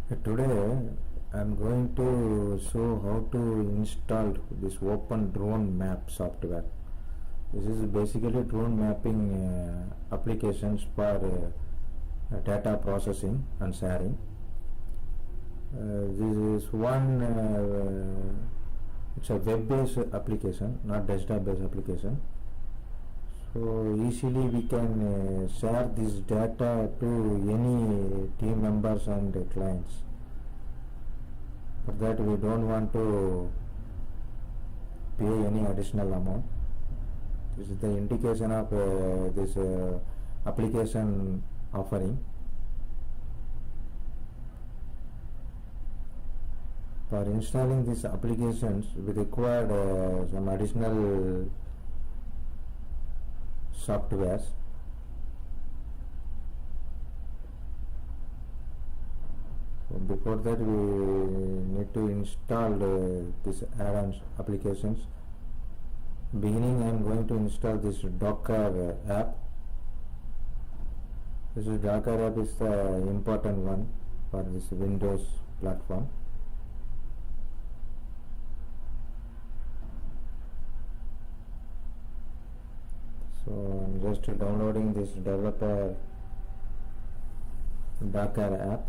Today I'm going to show how to install this OpenDroneMap software. This is basically drone mapping applications for data processing and sharing. This is one, it's a web-based application, not desktop-based application. So easily we can share this data to any team members and clients. For that we don't want to pay any additional amount. This is the indication of this application offering. For installing these applications we require some additional softwares. So before that we need to install these add-ons applications. Beginning I am going to install this Docker app. This is Docker app is the important one for this Windows platform. So I'm just downloading this developer Docker app.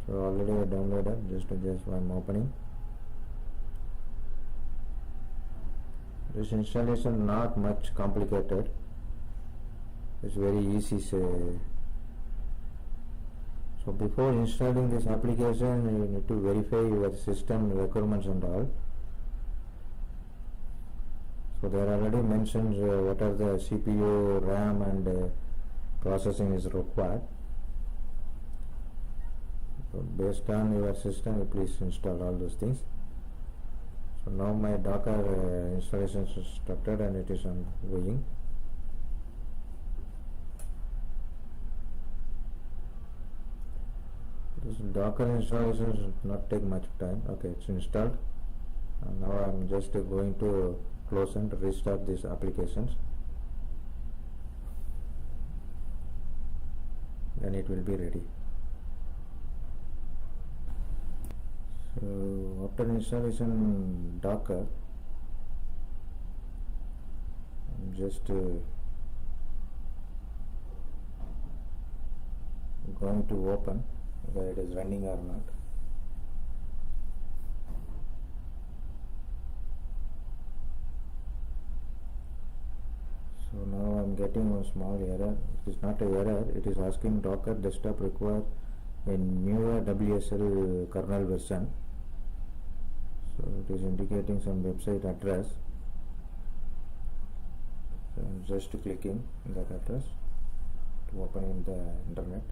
So already I downloaded, just I'm opening. This installation not much complicated. It's very easy. So before installing this application you need to verify your system requirements and all. So they are already mentioned what are the CPU, RAM and processing is required. So based on your system you please install all those things. So now my Docker installation is started and it is ongoing. This Docker installation does not take much time. Okay, it's installed. And now I am just going to close and restart these applications. Then it will be ready. So after installation Docker, I'm just going to open whether it is running or not. So now I am getting one small error. It is not a error, it is asking Docker desktop require a newer WSL kernel version. So it is indicating some website address. So I am just clicking that address to open in the internet.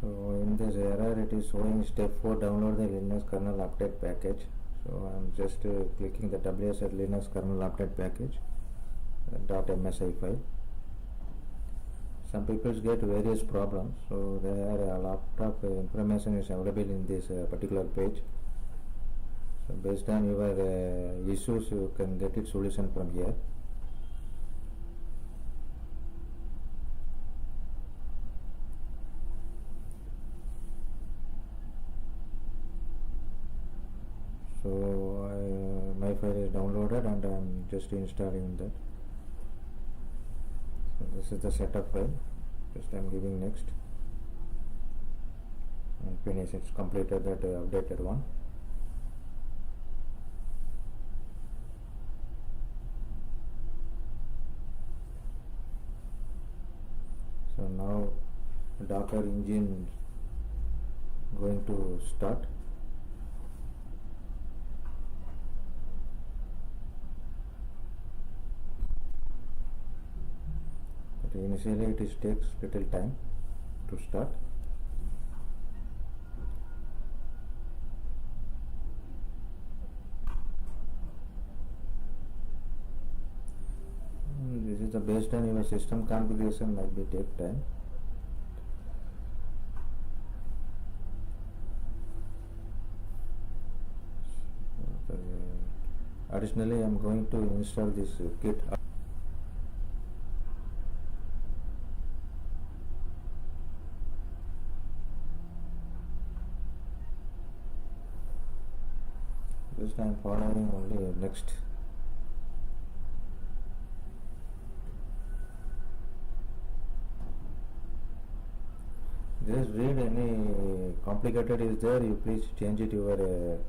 So in this error it is showing step 4 download the Linux kernel update package. So I am just clicking the WSL Linux kernel update package .msi file. Some people get various problems, so there are a lot of information is available in this particular page. So based on your issues you can get its solution from here. So my file is downloaded and I am just installing that. So this is the setup file. Just I am giving next and finish. It's completed that updated one. So now Docker engine going to start. Initially it takes little time to start. This is the based on your system configuration might be take time. Additionally, I am going to install this kit. Just I am following only next. Just read any complicated is there, you please change it your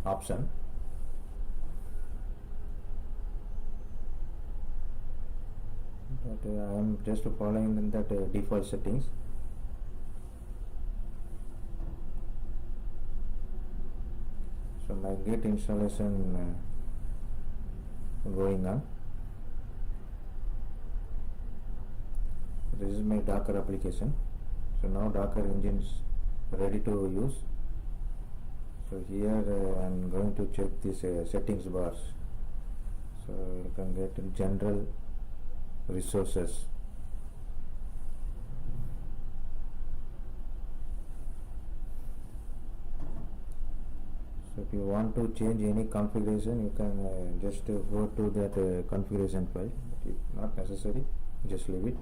option. But I am just following in that default settings. So my Git installation going on. This is my Docker application. So now Docker engine is ready to use. So here I am going to check this settings bars. So you can get in general resources. So if you want to change any configuration, you can just go to that configuration file. If not necessary, just leave it.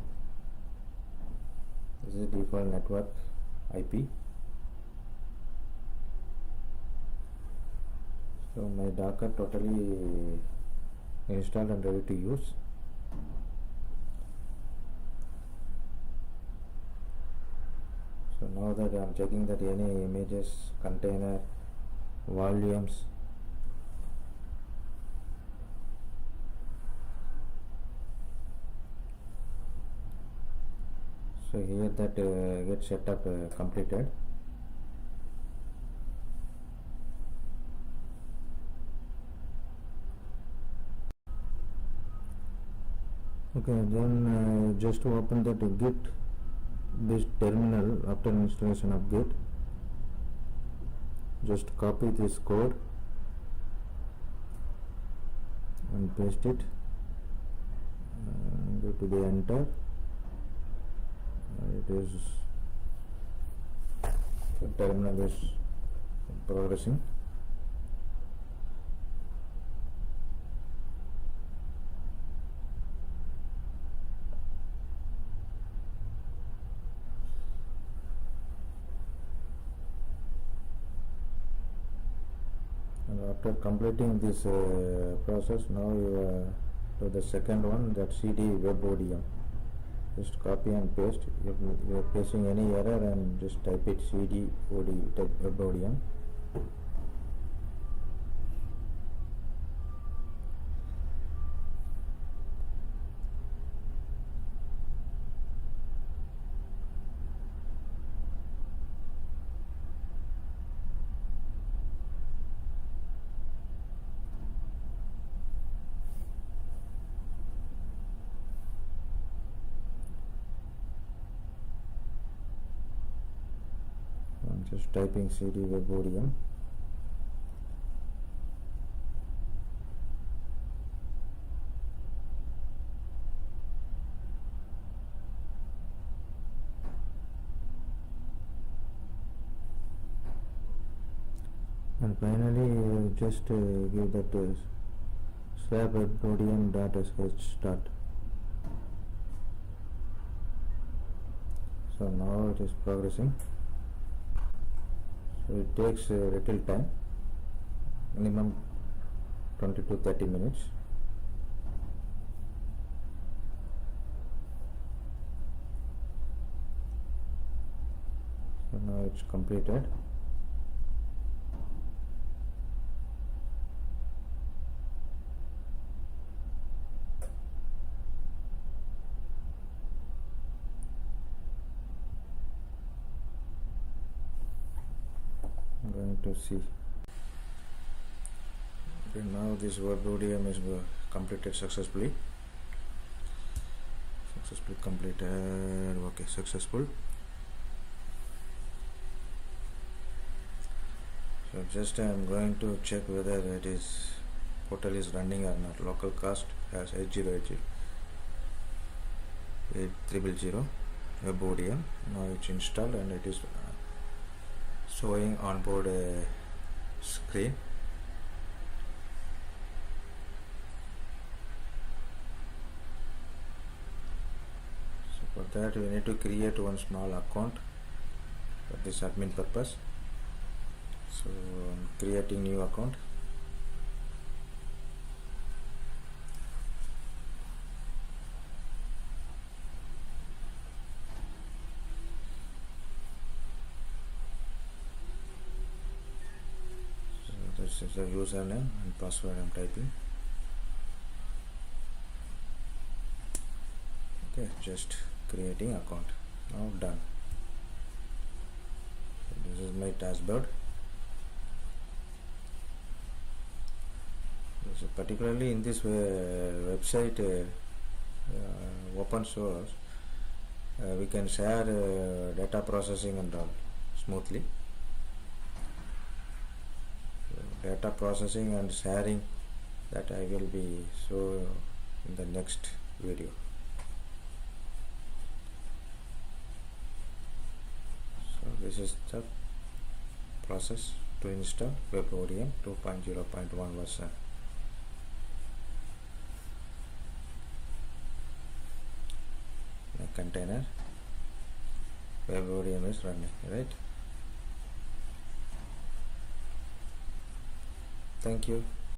This is default network IP. So my Docker totally installed and ready to use. So now that I am checking that any images, container, volumes, so here that get set up completed. Okay, then just to open that Git this terminal after installation of Git. Just copy this code and paste it. Go to the enter. It is the terminal is progressing. And after completing this process, now you to the second one, that CD web ODM. Just copy and paste. If you are facing any error, and just type it CD web ODM. I'm just typing CD web ODM. And finally just give that swap web ODM.sh start. So now it is progressing. So it takes a little time, minimum 20 to 30 minutes. So now it's completed. I'm going to see. Okay, now this web ODM is completed successfully. Successfully completed. Okay, successful. So just I am going to check whether it is portal is running or not. Localhost has 8080 8000 web ODM. Now it's installed and it is showing on board a screen. that we need to create one small account for this admin purpose. So I'm creating new account. So this is the username and password I'm typing. Okay, just creating account. Now done. So this is my dashboard. So particularly in this website, open source, we can share data processing and all smoothly. So data processing and sharing, that I will be show in the next video. So this is the process to install WebODM 2.0.1 version. Container WebODM is running, right? Thank you.